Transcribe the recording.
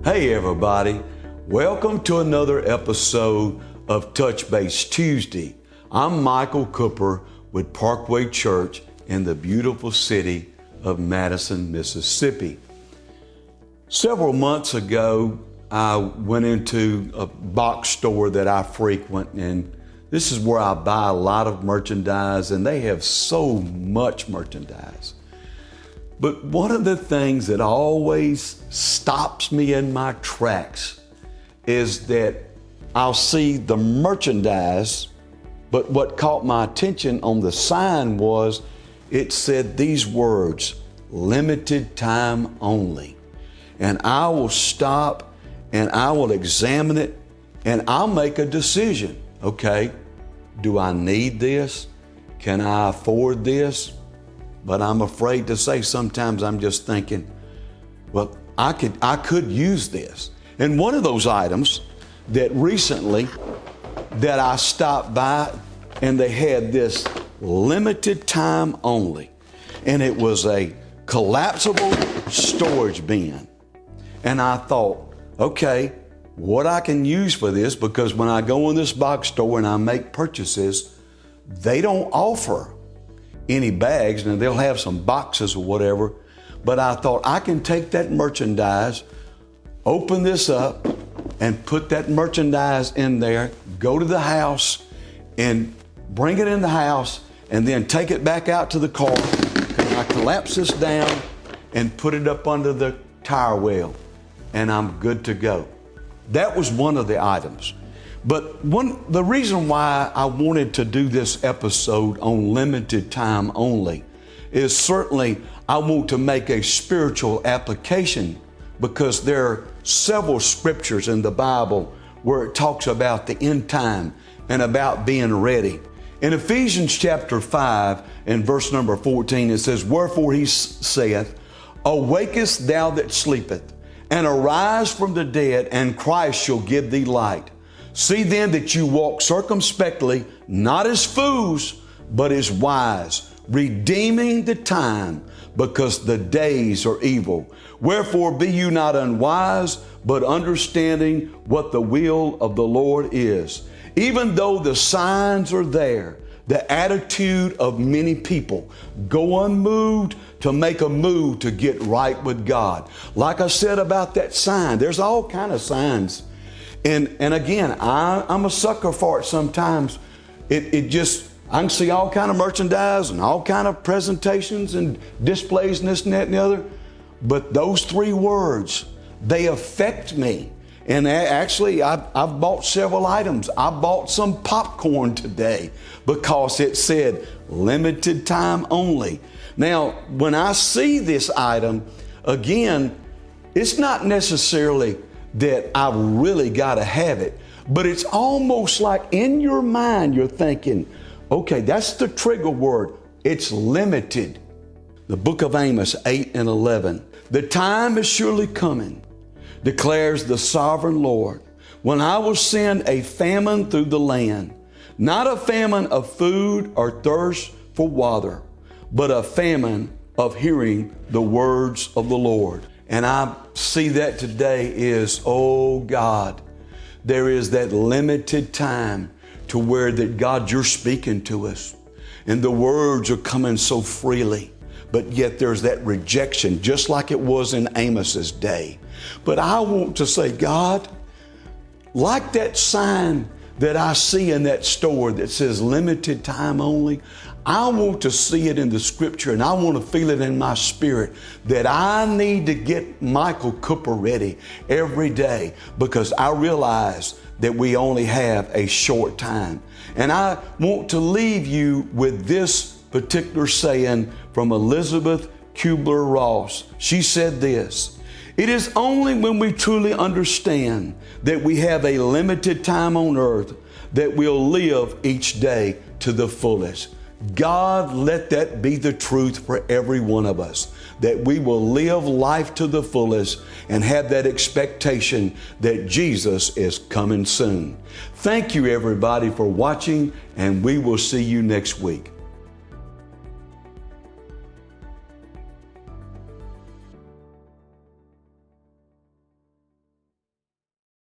Hey everybody, welcome to another episode of Touch Base Tuesday. I'm Michael Cooper with Parkway Church in the beautiful city of Madison, Mississippi. Several months ago, I went into a box store that I frequent, and this is where I buy a lot of merchandise, and they have so much merchandise. But one of the things that always stops me in my tracks is that I'll see the merchandise, but what caught my attention on the sign was it said these words, limited time only. And I will stop and I will examine it and I'll make a decision. Okay, do I need this? Can I afford this? But I'm afraid to say sometimes I'm just thinking, well, I could use this. And one of those items that recently that I stopped by and they had this limited time only. And it was a collapsible storage bin. And I thought, okay, what I can use for this, because when I go in this box store and I make purchases, they don't offer any bags, and they'll have some boxes or whatever. But I thought I can take that merchandise, open this up, and put that merchandise in there, go to the house and bring it in the house, and then take it back out to the car. And I collapse this down and put it up under the tire well, and I'm good to go. That was one of the items. But the reason why I wanted to do this episode on limited time only is certainly I want to make a spiritual application, because there are several scriptures in the Bible where it talks about the end time and about being ready. In Ephesians chapter 5 and verse number 14, it says, wherefore he saith, awakest thou that sleepeth, and arise from the dead, and Christ shall give thee light. See then that you walk circumspectly, not as fools, but as wise, redeeming the time, because the days are evil. Wherefore be you not unwise, but understanding what the will of the Lord is. Even though the signs are there, the attitude of many people go unmoved to make a move to get right with God. Like I said about that sign, there's all kind of signs. And again, I'm a sucker for it sometimes. I can see all kind of merchandise and all kind of presentations and displays and this and that and the other. But those three words, they affect me. And actually, I've bought several items. I bought some popcorn today because it said limited time only. Now, when I see this item, again, it's not necessarily that I really got to have it, but it's almost like in your mind you're thinking, okay, that's the trigger word. It's limited. The book of Amos 8 and 11. The time is surely coming, declares the sovereign Lord, when I will send a famine through the land, not a famine of food or thirst for water, but a famine of hearing the words of the Lord. And I see that today is, oh God, there is that limited time to where that God, you're speaking to us and the words are coming so freely, but yet there's that rejection, just like it was in Amos's day. But I want to say, God, like that sign that I see in that store that says limited time only, I want to see it in the scripture, and I want to feel it in my spirit that I need to get Michael Cooper ready every day, because I realize that we only have a short time. And I want to leave you with this particular saying from Elizabeth Kubler-Ross. She said this, it is only when we truly understand that we have a limited time on earth that we'll live each day to the fullest. God, let that be the truth for every one of us, that we will live life to the fullest and have that expectation that Jesus is coming soon. Thank you, everybody, for watching, and we will see you next week.